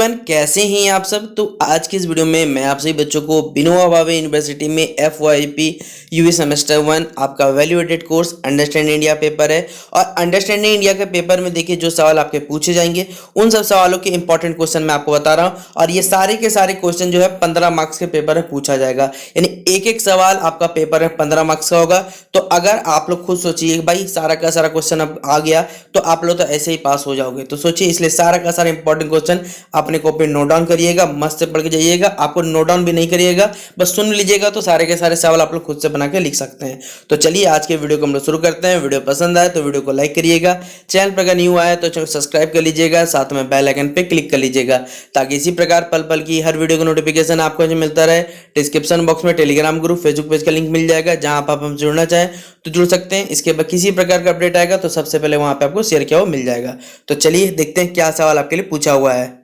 Everyone, कैसे हैं आप सब। तो आज की इस वीडियो में मैं आप सभी बच्चों को विनोबा भावे यूनिवर्सिटी में FYP यूवी सेमेस्टर 1 आपका valuated course understanding India paper है। और अंडरस्टैंडिंग इंडिया के पेपर में देखिए जो सवाल आपके पूछे जाएंगे उन सब सवालों के इंपॉर्टेंट क्वेश्चन मैं आपको बता रहा हूँ। और ये सारे के सारे क्वेश्चन जो है 15 मार्क्स के पेपर में पूछा जाएगा, यानी एक एक सवाल आपका पेपर में 15 मार्क्स का होगा। तो अगर आप लोग खुद सोचिए भाई सारा का सारा क्वेश्चन अब आ गया तो आप लोग तो ऐसे ही पास हो जाओगे, तो सोचिए इसलिए सारा का सारा इंपॉर्टेंट क्वेश्चन अपने कॉपी नोट डाउन करिएगा, मस्त से पढ़ के जाइएगा। आपको नोट डाउन भी नहीं करिएगा, बस सुन लीजिएगा तो सारे के सारे सवाल आप लोग खुद से बना के लिख सकते हैं। तो चलिए आज के वीडियो को हम लोग शुरू करते हैं। वीडियो पसंद आए तो वीडियो को लाइक करिएगा, चैनल पर अगर न्यू आया तो चैनल सब्सक्राइब कर लीजिएगा, साथ में बेल आइकन पे क्लिक कर लीजिएगा ताकि इसी प्रकार पल पल की हर वीडियो का नोटिफिकेशन आपको जो मिलता रहे। डिस्क्रिप्शन बॉक्स में टेलीग्राम ग्रुप, फेसबुक पेज का लिंक मिल जाएगा, जहां आप हमसे जुड़ना चाहें तो जुड़ सकते हैं। इसके बाद किसी प्रकार का अपडेट आएगा तो सबसे पहले वहां पे आपको शेयर किया हुआ मिल जाएगा। तो चलिए देखते हैं क्या सवाल आपके लिए पूछा हुआ है।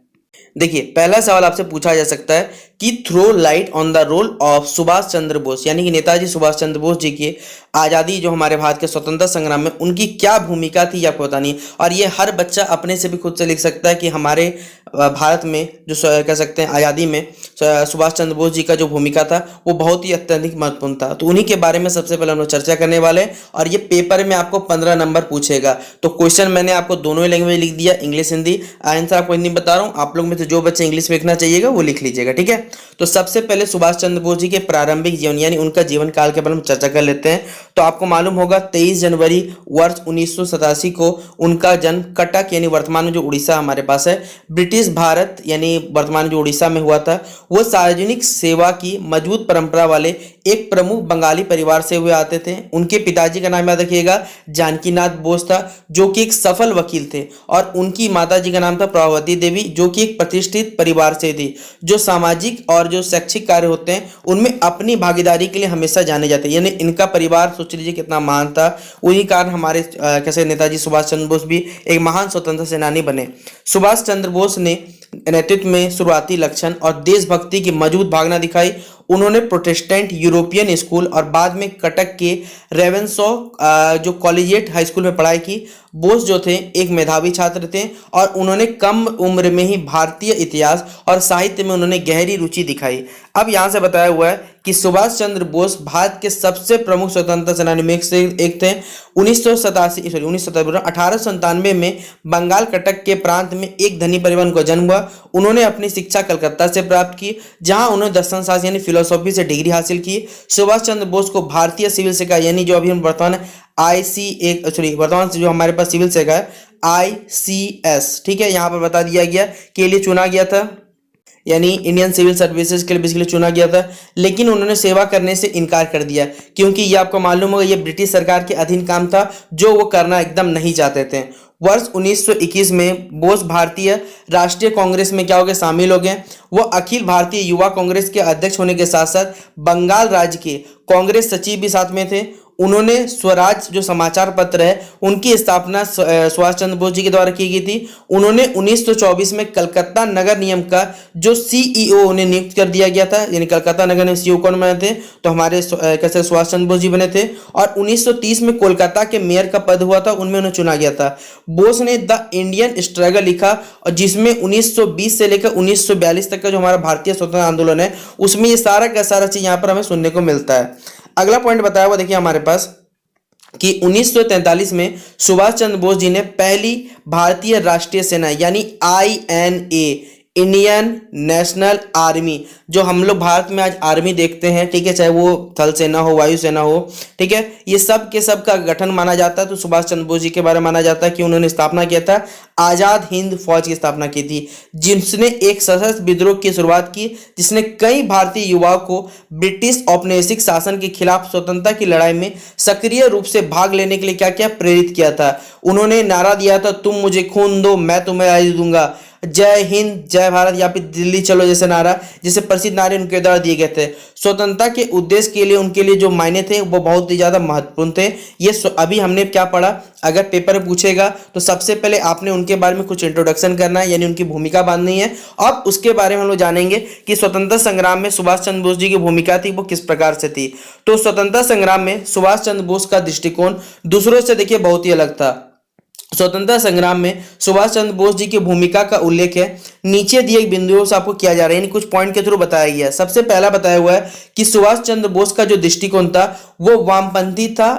देखिए पहला सवाल आपसे पूछा जा सकता है कि throw light on the role of Subhash Chandra Bose, यानी कि नेताजी सुभाष चंद्र बोस जी की आज़ादी जो हमारे भारत के स्वतंत्रता संग्राम में उनकी क्या भूमिका थी आपको बतानी है। और ये हर बच्चा अपने से भी खुद से लिख सकता है कि हमारे भारत में जो कह सकते हैं आज़ादी में सुभाष चंद्र बोस जी का जो भूमिका था वो बहुत ही अत्यधिक महत्वपूर्ण था। तो उन्हीं के बारे में सबसे पहले हम लोग चर्चा करने वाले हैं। और ये पेपर में आपको 15 नंबर पूछेगा। तो क्वेश्चन मैंने आपको दोनों ही लैंग्वेज लिख दिया, इंग्लिश हिंदी। आंसर आपको हिंदी बता रहा हूँ, आप लोग में से जो बच्चे इंग्लिश में लिखना चाहिएगा वो लिख लीजिएगा, ठीक है। तो सबसे पहले सुभाष चंद्र बोस जी के प्रारंभिक जीवन यानी उनका जीवन काल के बारे में चर्चा कर लेते हैं। तो आपको मालूम होगा 23 जनवरी वर्ष 1987 को उनका जन्म कटक यानी वर्तमान में जो उड़ीसा हमारे पास है, ब्रिटिश भारत यानी वर्तमान जो उड़ीसा में हुआ था। वो सार्वजनिक सेवा की मजबूत परंपरा वाले एक प्रमुख बंगाली परिवार से हुए आते थे। उनके पिताजी का नाम याद रखिएगा जानकीनाथ बोस था, जो कि एक सफल वकील थे। और उनकी माताजी का नाम था प्रभावती देवी, जो कि एक प्रतिष्ठित परिवार से थी, जो सामाजिक और जो शैक्षिक कार्य होते हैं उनमें अपनी भागीदारी के लिए हमेशा जाने जाते हैं। यानी इनका परिवार सोच लीजिए कितना महान था। उन्हीं कारण हमारे कैसे नेताजी सुभाष चंद्र बोस भी एक महान स्वतंत्रता सेनानी बने। सुभाष चंद्र बोस ने नेतृत्व में शुरुआती लक्षण और देशभक्ति की मजबूत भावना दिखाई। उन्होंने प्रोटेस्टेंट यूरोपियन स्कूल और बाद में कटक के रेवेंसॉ जो कॉलेजिएट हाई स्कूल में पढ़ाई की। बोस जो थे एक मेधावी छात्र थे और उन्होंने कम उम्र में ही भारतीय इतिहास और साहित्य में उन्होंने गहरी रुचि दिखाई। अब यहाँ से बताया हुआ है कि सुभाष चंद्र बोस भारत के सबसे प्रमुख स्वतंत्रता सेनानी में से एक थे। 1897 में बंगाल कटक के प्रांत में एक धनी परिवार का जन्म हुआ। उन्होंने अपनी शिक्षा कलकत्ता से प्राप्त की, जहां उन्होंने दर्शन शास्त्र यानी फिलोसॉफी से डिग्री हासिल की। सुभाष चंद्र बोस को भारतीय सिविल सेवा यानी जो अभी हम वर्तमान वर्तमान से जो हमारे पास सिविल सेवा है ICS, ठीक है, यहाँ पर बता दिया गया के लिए चुना गया था, यानी इंडियन सिविल सर्विसेज के लिए बेसिकली चुना गया था। लेकिन उन्होंने सेवा करने से इनकार कर दिया क्योंकि ये आपको मालूम होगा ये ब्रिटिश सरकार के अधीन काम था, जो वो करना एकदम नहीं चाहते थे। वर्ष 1921 में बोस भारतीय राष्ट्रीय कांग्रेस में क्या हो गए, शामिल हो गए। वो अखिल भारतीय युवा कांग्रेस के अध्यक्ष होने के साथ साथ बंगाल राज्य के कांग्रेस सचिव भी साथ में थे। उन्होंने स्वराज जो समाचार पत्र है उनकी स्थापना सुभाष चंद्र बोस जी के द्वारा की गई थी। उन्होंने 1924 में कलकत्ता नगर निगम का जो CEO उन्हें नियुक्त कर दिया गया था, यानी कलकत्ता नगर निगम CEO कौन बने थे, तो हमारे कैसे सुभाष चंद्र बोस जी बने थे। और 1930 में कोलकाता के मेयर का पद हुआ था, उनमें उन्हें चुना गया था। बोस ने द इंडियन स्ट्रगल लिखा और जिसमें 1920 से लेकर 1942 तक का जो हमारा भारतीय स्वतंत्रता आंदोलन है उसमें ये सारा का सारा चीज यहाँ पर हमें सुनने को मिलता है। अगला पॉइंट बताया हुआ देखिए हमारे पास कि 1943 में सुभाष चंद्र बोस जी ने पहली भारतीय राष्ट्रीय सेना यानी INA इंडियन नेशनल आर्मी, जो हम लोग भारत में आज आर्मी देखते हैं, ठीक है, चाहे वो थल सेना हो वायु सेना हो, ठीक है, ये सब के सब का गठन माना जाता है। तो सुभाष चंद्र बोस जी के बारे में माना जाता है कि उन्होंने स्थापना किया था आजाद हिंद फौज की स्थापना की थी, जिसने एक सशस्त्र विद्रोह की शुरुआत की, जिसने कई भारतीय युवाओं को ब्रिटिश औपनिवेशिक शासन के खिलाफ स्वतंत्रता की लड़ाई में सक्रिय रूप से भाग लेने के लिए क्या किया, प्रेरित किया था। उन्होंने नारा दिया था, तुम मुझे खून दो मैं तुम्हें आज़ादी दूंगा, जय हिंद जय भारत या फिर दिल्ली चलो जैसे नारा, जिसे प्रसिद्ध नारे उनके द्वारा दिए गए थे। स्वतंत्रता के उद्देश्य के लिए उनके लिए जो मायने थे वो बहुत ही ज्यादा महत्वपूर्ण थे। ये अभी हमने क्या पढ़ा, अगर पेपर में पूछेगा तो सबसे पहले आपने उनके बारे में कुछ इंट्रोडक्शन करना है, यानी उनकी भूमिका बांधनी है। अब उसके बारे में हम लोग जानेंगे कि स्वतंत्रता संग्राम में सुभाष चंद्र बोस जी की भूमिका थी वो किस प्रकार से थी। तो स्वतंत्रता संग्राम में सुभाष चंद्र बोस का दृष्टिकोण दूसरों से देखिए बहुत ही अलग था। स्वतंत्रता संग्राम में सुभाष चंद्र बोस जी की भूमिका का उल्लेख है नीचे दिए बिंदुओं से आपको किया जा रहा है, यानी कुछ पॉइंट के थ्रू बताया गया है। सबसे पहला बताया हुआ है कि सुभाष चंद्र बोस का जो दृष्टिकोण था वो वामपंथी था,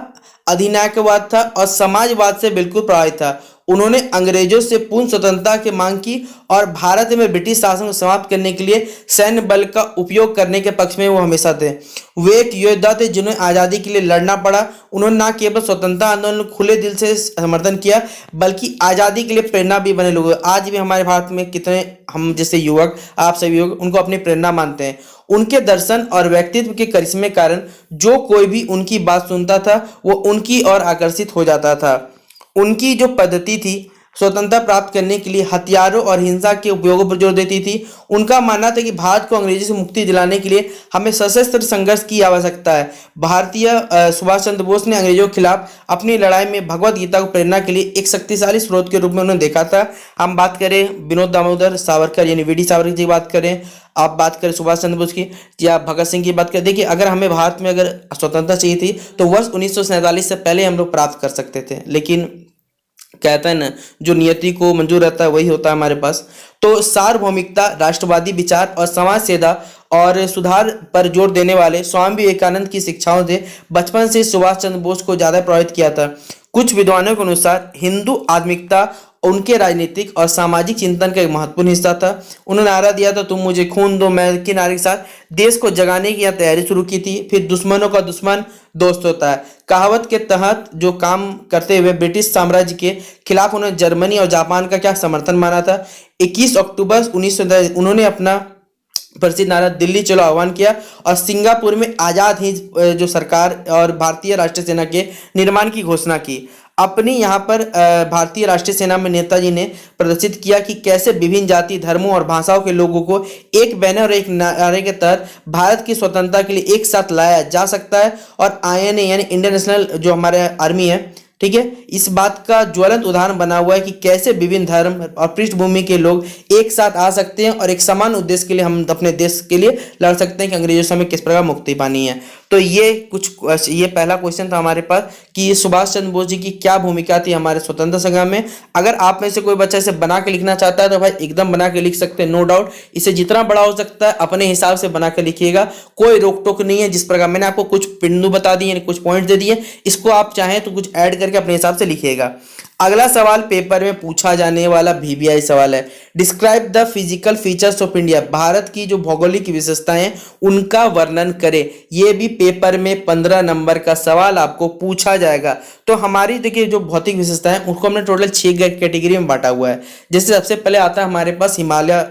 अधिनायकवाद था और समाजवाद से बिल्कुल प्रभावित था। उन्होंने अंग्रेजों से पूर्ण स्वतंत्रता की मांग की और भारत में ब्रिटिश शासन को समाप्त करने के लिए सैन्य बल का उपयोग करने के पक्ष में वो हमेशा थे। वे एक योद्धा थे जिन्हें आज़ादी के लिए लड़ना पड़ा। उन्होंने न केवल स्वतंत्रता आंदोलन खुले दिल से समर्थन किया बल्कि आज़ादी के लिए प्रेरणा भी बने लोग। आज भी हमारे भारत में कितने हम जैसे युवक, आप सभी युवक उनको अपनी प्रेरणा मानते हैं। उनके दर्शन और व्यक्तित्व के करिश्मे कारण जो कोई भी उनकी बात सुनता था वो उनकी ओर आकर्षित हो जाता था। उनकी जो पद्धति थी स्वतंत्रता प्राप्त करने के लिए हथियारों और हिंसा के उपयोग पर जोर देती थी। उनका मानना था कि भारत को अंग्रेजी से मुक्ति दिलाने के लिए हमें सशस्त्र संघर्ष की आवश्यकता है। भारतीय सुभाष चंद्र बोस ने अंग्रेजों के खिलाफ अपनी लड़ाई में भगवत गीता को प्रेरणा के लिए एक शक्तिशाली स्रोत के रूप में उन्होंने देखा था। हम बात करें विनोद दामोदर सावरकर यानी वीडी सावरकर जी की बात करें, आप बात करें सुभाष चंद्र बोस की या भगत सिंह की बात करें, देखिए अगर हमें भारत में अगर स्वतंत्रता चाहिए थी तो वर्ष 1947 से पहले हम लोग प्राप्त कर सकते थे, लेकिन कहता है ना जो नियति को मंजूर रहता है वही होता है हमारे पास। तो सार्वभौमिकता, राष्ट्रवादी विचार और समाज सेवा और सुधार पर जोर देने वाले स्वामी विवेकानंद की शिक्षाओं से बचपन से सुभाष चंद्र बोस को ज्यादा प्रभावित किया था। कुछ विद्वानों के अनुसार हिंदू आध्यात्मिकता उनके राजनीतिक और सामाजिक चिंतन का एक महत्वपूर्ण हिस्सा था। उन्होंने नारा दिया था तुम मुझे खून दो, मैं के नारे के साथ देश को जगाने की यहाँ तैयारी शुरू की थी। फिर दुश्मनों का दुश्मन दोस्त होता है कहावत के तहत जो काम करते हुए ब्रिटिश साम्राज्य के खिलाफ उन्होंने जर्मनी और जापान का क्या समर्थन माना था। 21 अक्टूबर 1947 उन्होंने अपना प्रसिद्ध नारा दिल्ली चलो आह्वान किया और सिंगापुर में आजाद हिंद जो सरकार और भारतीय राष्ट्रीय सेना के निर्माण की घोषणा की। अपनी यहाँ पर भारतीय राष्ट्रीय सेना में नेताजी ने प्रदर्शित किया कि कैसे विभिन्न जाति, धर्मों और भाषाओं के लोगों को एक बैनर और एक नारे के तहत भारत की स्वतंत्रता के लिए एक साथ लाया जा सकता है। और INA यानी इंडियन नेशनल जो हमारे आर्मी है, ठीक है, इस बात का ज्वलंत उदाहरण बना हुआ है कि कैसे विभिन्न धर्म और पृष्ठभूमि के लोग एक साथ आ सकते हैं और एक समान उद्देश्य के लिए हम अपने देश के लिए लड़ सकते हैं कि अंग्रेजों से हमें किस प्रकार मुक्ति पानी है। तो ये पहला क्वेश्चन था हमारे पास कि सुभाष चंद्र बोस जी की क्या भूमिका थी हमारे स्वतंत्रता संग्राम में। अगर आप में से कोई बच्चा इसे बना के लिखना चाहता है तो भाई एकदम बना के लिख सकते हैं, नो डाउट। इसे जितना बड़ा हो सकता है अपने हिसाब से बना के लिखिएगा, कोई रोक टोक नहीं है। जिस प्रकार मैंने आपको कुछ बिंदु बता दिए, कुछ पॉइंट दे दिए, इसको आप चाहें तो कुछ ऐड करके अपने हिसाब से लिखिएगा। अगला सवाल पेपर में पूछा जाने वाला VBI सवाल है, describe the physical features of India. Bharat की जो भौगोलिक विशेषताएं हैं उनका वर्णन करें। यह भी पेपर में 15 नंबर का सवाल आपको पूछा जाएगा। तो हमारी देखिए जो भौतिक विशेषताएं हैं उसको हमने टोटल 6 कैटेगरी में बांटा हुआ है। जैसे सबसे पहले आता है हमारे पास हिमालय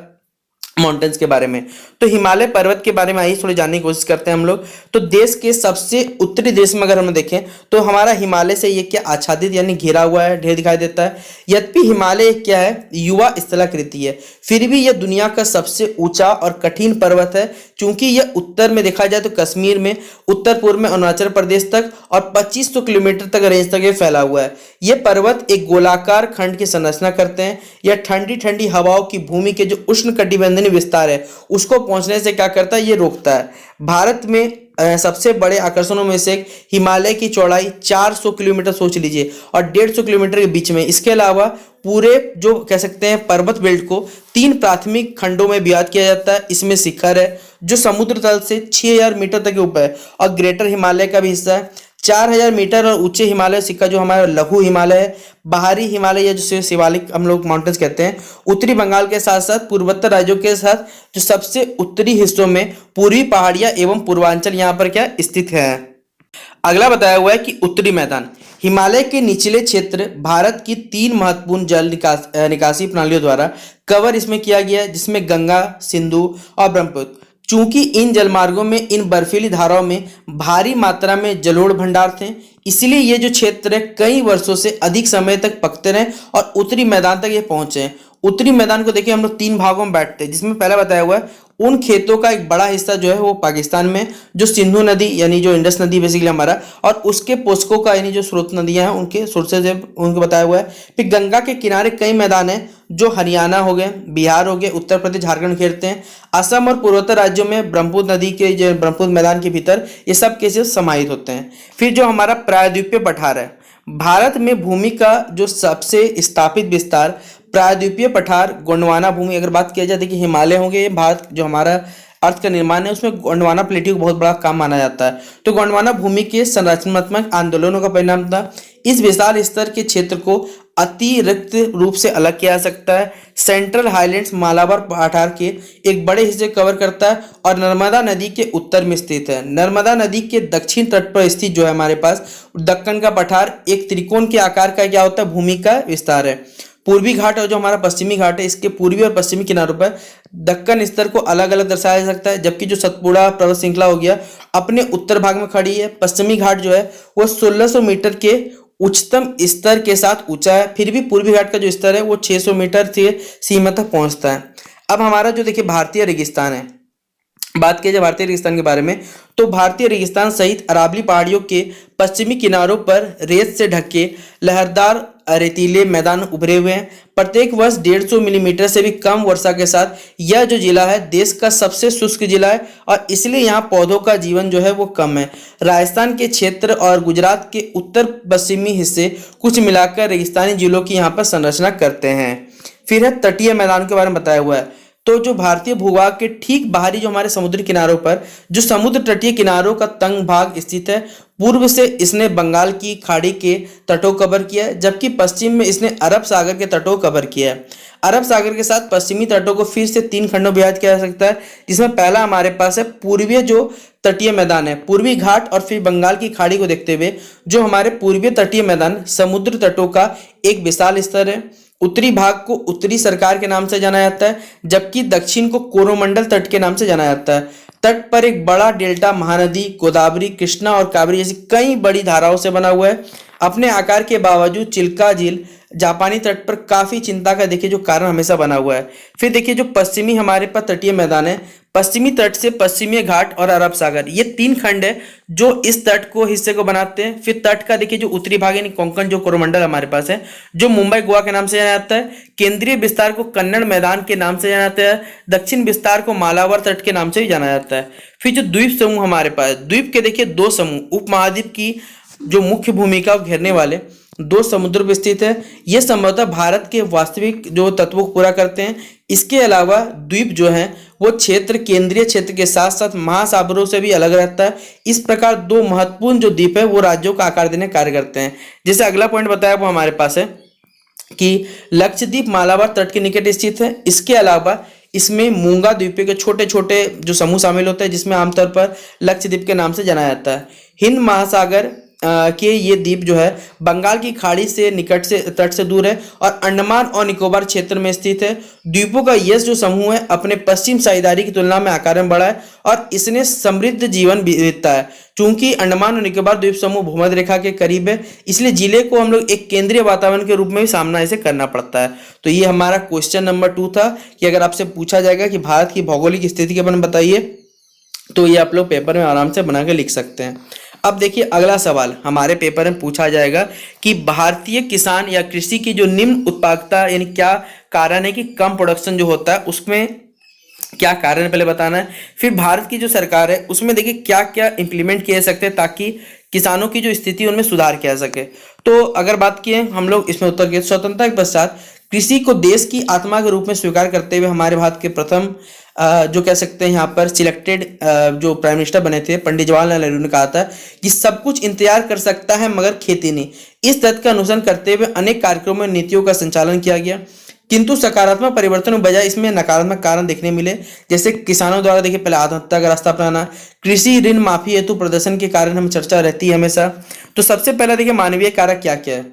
माउंटेन्स के बारे में। तो हिमालय पर्वत के बारे में आइए थोड़ी जानने की कोशिश करते हैं हम लोग। तो देश के सबसे उत्तरी देश में अगर हम देखें तो हमारा हिमालय से ये क्या आच्छादित यानी घिरा हुआ है, ढेर दिखाई देता है। यद्यपि हिमालय क्या है, युवा स्थलाकृति है, फिर भी यह दुनिया का सबसे ऊंचा और कठिन पर्वत है। चूंकि यह उत्तर में देखा जाए तो कश्मीर में, उत्तर पूर्व में अरुणाचल प्रदेश तक और 2500 किलोमीटर तक रेंज तक फैला हुआ है। यह पर्वत एक गोलाकार खंड की संरचना करते हैं। यह ठंडी ठंडी हवाओं की भूमि के जो उष्ण कटिबंधीय विस्तार है उसको पहुंचने से क्या करता है, ये रोकता है। भारत में सबसे बड़े आकर्षणों में से एक हिमालय की चौड़ाई 400 किलोमीटर सोच लीजिए और 150 किलोमीटर के बीच में। इसके अलावा पूरे जो कह सकते हैं पर्वत बेल्ट को 3 प्राथमिक खंडों में विभाजित किया जाता है। इसमें शिखर है जो समुद्र तल से 6000 मीटर तक के ऊपर है और ग्रेटर हिमालय का भी हिस्सा है। 4000 मीटर और ऊंचे हिमालय शिखर जो हमारा लघु हिमालय है, बाहरी हिमालय जो शिवालिक हम लोग माउंटेन्स कहते हैं, उत्तरी बंगाल के साथ साथ पूर्वोत्तर राज्यों के साथ जो सबसे उत्तरी हिस्सों में पूर्वी पहाड़ियां एवं पूर्वांचल यहाँ पर क्या स्थित है। अगला बताया हुआ है कि उत्तरी मैदान, हिमालय के निचले क्षेत्र भारत की 3 महत्वपूर्ण जल निकासी प्रणालियों द्वारा कवर इसमें किया गया है, जिसमें गंगा, सिंधु और ब्रह्मपुत्र। चूंकि इन जलमार्गों में इन बर्फीली धाराओं में भारी मात्रा में जलोढ़ भंडार थे, इसलिए ये जो क्षेत्र है कई वर्षों से अधिक समय तक पकते रहे और उत्तरी मैदान तक ये पहुंचे। उत्तरी मैदान को देखिए हम लोग 3 भागों में बांटते हैं, जिसमें पहला बताया हुआ है उन खेतों का एक बड़ा हिस्सा जो है वो पाकिस्तान में, जो सिंधु नदी यानी जो इंडस नदी बेसिकली हमारा, और उसके पोषकों का यानी जो स्रोत नदियां हैं उनके सोर्सेज है उनको बताया हुआ है। फिर गंगा के किनारे कई मैदान हैं जो हरियाणा हो गए, बिहार हो गए, उत्तर प्रदेश, झारखंड घेरते हैं। असम और पूर्वोत्तर राज्यों में ब्रह्मपुत्र नदी के जो ब्रह्मपुत्र मैदान के भीतर ये सब केसेस समाहित होते हैं। फिर जो हमारा प्रायद्वीपीय पठार है, भारत में भूमि का जो सबसे स्थापित विस्तार प्रायद्वीपीय पठार गोंडवाना भूमि, अगर बात किया जाए देखिए हिमालय होंगे, ये भारत जो हमारा अर्थ का निर्माण है उसमें गोंडवाना प्लेट्यू को बहुत बड़ा काम माना जाता है। तो गोंडवाना भूमि के संरचनात्मक आंदोलनों का परिणाम था। इस विशाल स्तर के क्षेत्र को अतिरिक्त रूप से अलग किया जा सकता है। सेंट्रल हाईलैंड्स मालाबार पठार के एक बड़े हिस्से कवर करता है और नर्मदा नदी के उत्तर में स्थित है। नर्मदा नदी के दक्षिण तट पर स्थित जो है हमारे पास दक्कन का पठार एक त्रिकोण के आकार का क्या होता है, भूमि का विस्तार है। पूर्वी घाट और जो हमारा पश्चिमी घाट है, इसके पूर्वी और पश्चिमी किनारों पर दक्कन स्तर को अलग अलग दर्शाया जा सकता है। जबकि जो सतपुड़ा पर्वत श्रृंखला हो गया अपने उत्तर भाग में खड़ी है। पश्चिमी घाट जो है वो 1600 मीटर के उच्चतम स्तर के साथ ऊंचा है, फिर भी पूर्वी घाट का जो स्तर है वो 600 मीटर से सीमा तक पहुंचता है। अब हमारा जो देखिए भारतीय रेगिस्तान है, बात की जाए भारतीय रेगिस्तान के बारे में, तो भारतीय रेगिस्तान सहित अरावली पहाड़ियों के पश्चिमी किनारों पर रेत से ढके लहरदार रेतीले मैदान उभरे हुए हैं। प्रत्येक वर्ष 150 मिलीमीटर से भी कम वर्षा के साथ यह जो जिला है देश का सबसे शुष्क जिला है और इसलिए यहाँ पौधों का जीवन जो है वो कम है। राजस्थान के क्षेत्र और गुजरात के उत्तर पश्चिमी हिस्से कुछ मिलाकर रेगिस्तानी जिलों की यहाँ पर संरचना करते हैं। फिर है तटीय मैदान के बारे में बताया हुआ है। तो जो भारतीय भूभाग के ठीक बाहरी जो हमारे समुद्री किनारों पर जो समुद्र तटीय किनारों का तंग भाग स्थित है, पूर्व से इसने बंगाल की खाड़ी के तटों को कवर किया है, जबकि पश्चिम में इसने अरब सागर के तटों को कवर किया है। अरब सागर के साथ पश्चिमी तटों को फिर से 3 खंडों में विभाजित किया जा सकता है, जिसमें पहला हमारे पास है पूर्वीय जो तटीय मैदान है, पूर्वी घाट और फिर बंगाल की खाड़ी को देखते हुए जो हमारे पूर्वीय तटीय मैदान समुद्र तटों का एक विशाल स्तर है। उत्तरी भाग को उत्तरी सरकार के नाम से जाना जाता है, जबकि दक्षिण को कोरोमंडल तट के नाम से जाना जाता है। तट पर एक बड़ा डेल्टा महानदी गोदावरी, कृष्णा और कावेरी जैसी कई बड़ी धाराओं से बना हुआ है। अपने आकार के बावजूद चिल्का झील जापानी तट पर काफी चिंता का देखिए जो कारण हमेशा बना हुआ है। फिर देखिए जो पश्चिमी हमारे पास तटीय मैदान है, पश्चिमी तट से पश्चिमी घाट और अरब सागर, ये 3 खंड है जो इस तट को हिस्से को बनाते हैं। फिर तट का देखिए जो उत्तरी भाग यानी कोंकण जो कोरोमंडल हमारे पास है, जो मुंबई गोवा के नाम से जाना जाता है। केंद्रीय विस्तार को कन्नड़ मैदान के नाम से जाना जाता है। दक्षिण विस्तार को मालाबार तट के नाम से भी जाना जाता है। फिर जो द्वीप समूह हमारे पास, द्वीप के देखिए 2 समूह उपमहाद्वीप की जो मुख्य भूमिका घेरने वाले 2 समुद्र में स्थित है। ये संभवतः भारत के वास्तविक जो तत्वों को पूरा करते हैं। इसके अलावा द्वीप जो है वो क्षेत्र केंद्रीय क्षेत्र के साथ साथ महासागरों से भी अलग रहता है। इस प्रकार 2 महत्वपूर्ण जो द्वीप है वो राज्यों का आकार देने कार्य करते हैं। जैसे अगला पॉइंट बताया वो हमारे पास है कि लक्षद्वीप मालाबार तट के निकट स्थित है। इसके अलावा इसमें मूंगा द्वीपों के छोटे छोटे जो समूह शामिल होते हैं, जिसमें आमतौर पर लक्षद्वीप के नाम से जाना जाता है। हिंद महासागर के ये द्वीप जो है बंगाल की खाड़ी से निकट से तट से दूर है और अंडमान और निकोबार क्षेत्र में स्थित है। द्वीपों का यह जो समूह है अपने पश्चिम साझेदारी की तुलना में आकार में बड़ा है और इसने समृद्ध जीवन बीतता है। चूंकि अंडमान और निकोबार द्वीप समूह भूमध्य रेखा के करीब है, इसलिए जिले को हम लोग एक केंद्रीय वातावरण के रूप में भी सामना इसे करना पड़ता है। तो ये हमारा क्वेश्चन नंबर 2 था कि अगर आपसे पूछा जाएगा कि भारत की भौगोलिक स्थिति के बारे में बताइए, तो ये आप लोग पेपर में आराम से बना के लिख सकते हैं। अब देखिए अगला सवाल हमारे पेपर में पूछा जाएगा कि भारतीय किसान या कृषि की जो निम्न उत्पादकता यानी क्या कारण है कि कम प्रोडक्शन जो होता है उसमें क्या कारण पहले बताना है। फिर भारत की जो सरकार है उसमें देखिए क्या क्या इंप्लीमेंट किए जा सकते हैं ताकि किसानों की जो स्थिति उनमें सुधार किया जा सके। तो अगर बात किए हम लोग इसमें उत्तर के स्वतंत्रता के पश्चात कृषि को देश की आत्मा के रूप में स्वीकार करते हुए हमारे भारत के प्रथम जो कह सकते हैं यहाँ पर सिलेक्टेड जो प्राइम मिनिस्टर बने थे पंडित जवाहरलाल नेहरू ने कहा था कि सब कुछ इंतजार कर सकता है मगर खेती नहीं। इस तथ्य का अनुसरण करते हुए अनेक कार्यक्रमों में नीतियों का संचालन किया गया, किंतु सकारात्मक परिवर्तन बजाय इसमें नकारात्मक कारण देखने मिले। जैसे किसानों द्वारा देखिए पहले आत्महत्या का रास्ता अपनाना, कृषि ऋण माफी हेतु प्रदर्शन के कारण हमें चर्चा रहती है हमेशा। तो सबसे पहला देखिए मानवीय कारक क्या क्या है।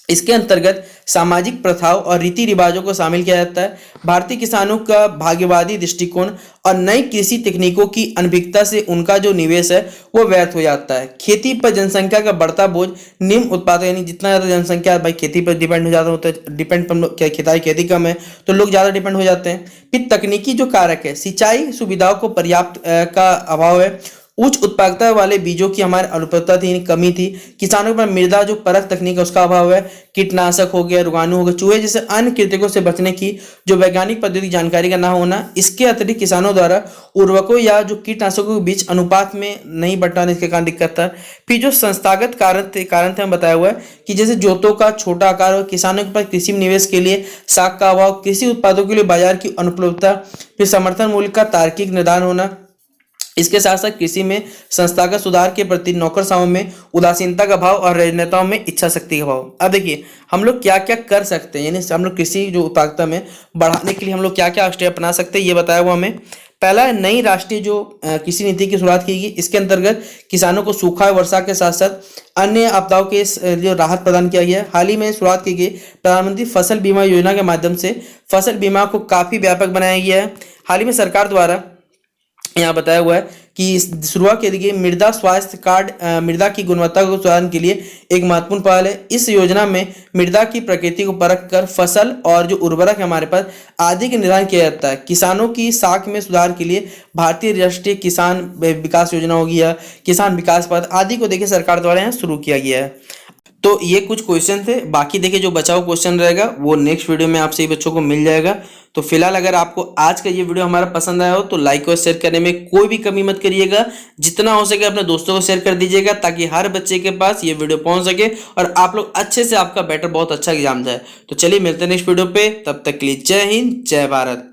इसके अंतर्गत सामाजिक प्रथाओं और रीति रिवाजों को शामिल किया जाता है। भारतीय किसानों का भाग्यवादी दृष्टिकोण और नई कृषि तकनीकों की अनभिज्ञता से उनका जो निवेश है वो व्यर्थ हो जाता है। खेती पर जनसंख्या का बढ़ता बोझ, निम्न उत्पादन यानी जितना ज़्यादा जनसंख्या भाई खेती पर डिपेंड हो जाता होता है, डिपेंड पर खेती कम है तो लोग ज़्यादा डिपेंड हो जाते हैं। फिर तकनीकी जो कारक है, सिंचाई सुविधाओं को पर्याप्त का अभाव है, उच्च उत्पादकता वाले बीजों की हमारे अनुपलब्धता थी, कमी थी। किसानों पर मृदा जो परख तकनीक है उसका अभाव है। कीटनाशक हो गया, रोगाणु हो गया, चूहे जैसे अन्य कृंतकों से बचने की जो वैज्ञानिक पद्धति जानकारी का ना होना। इसके अतिरिक्त किसानों द्वारा उर्वरकों या जो कीटनाशकों के बीच अनुपात में नहीं बंटवाने के कारण दिक्कत था। फिर जो संस्थागत कारण थे हम बताया हुआ है कि जैसे जोतों का छोटा आकार और किसानों के पास कृषि निवेश के लिए साख का अभाव, कृषि उत्पादों के लिए बाजार की अनुपलब्धता, फिर समर्थन मूल्य का तार्किक निर्धारण होना। इसके साथ साथ कृषि में संस्थागत सुधार के प्रति नौकरशाहों में उदासीनता का भाव और राजनेताओं में इच्छा शक्ति का भाव। अब देखिए हम लोग क्या क्या कर सकते हैं, यानी हम लोग कृषि जो उत्पादकता में बढ़ाने के लिए हम लोग क्या क्या स्टेप अपना सकते हैं ये बताया हुआ हमें। पहला है नई राष्ट्रीय जो कृषि नीति की शुरुआत की गई। इसके अंतर्गत किसानों को सूखा वर्षा के साथ साथ अन्य आपदाओं के जो राहत प्रदान किया गया है। हाल ही में शुरुआत की गई प्रधानमंत्री फसल बीमा योजना के माध्यम से फसल बीमा को काफी व्यापक बनाया गया है। हाल ही में सरकार द्वारा यहाँ बताया हुआ है कि शुरुआत के लिए मृदा स्वास्थ्य कार्ड मृदा की गुणवत्ता को सुधारने के लिए एक महत्वपूर्ण पहल है। इस योजना में मृदा की प्रकृति को परख कर फसल और जो उर्वरक है हमारे पास आदि का निर्धारण किया जाता है। किसानों की साख में सुधार के लिए भारतीय राष्ट्रीय किसान विकास योजना होगी या किसान विकास पथ आदि को देखिए सरकार द्वारा यहाँ शुरू किया गया है। तो ये कुछ क्वेश्चन थे, बाकी देखिए जो बचा हुआ क्वेश्चन रहेगा वो नेक्स्ट वीडियो में आपसे बच्चों को मिल जाएगा। तो फिलहाल अगर आपको आज का ये वीडियो हमारा पसंद आया हो तो लाइक और शेयर करने में कोई भी कमी मत करिएगा। जितना हो सके अपने दोस्तों को शेयर कर दीजिएगा ताकि हर बच्चे के पास ये वीडियो पहुंच सके और आप लोग अच्छे से आपका बेटर बहुत अच्छा एग्जाम जाए। तो चलिए मिलते हैं नेक्स्ट वीडियो पे, तब तक के लिए जय हिंद जय भारत।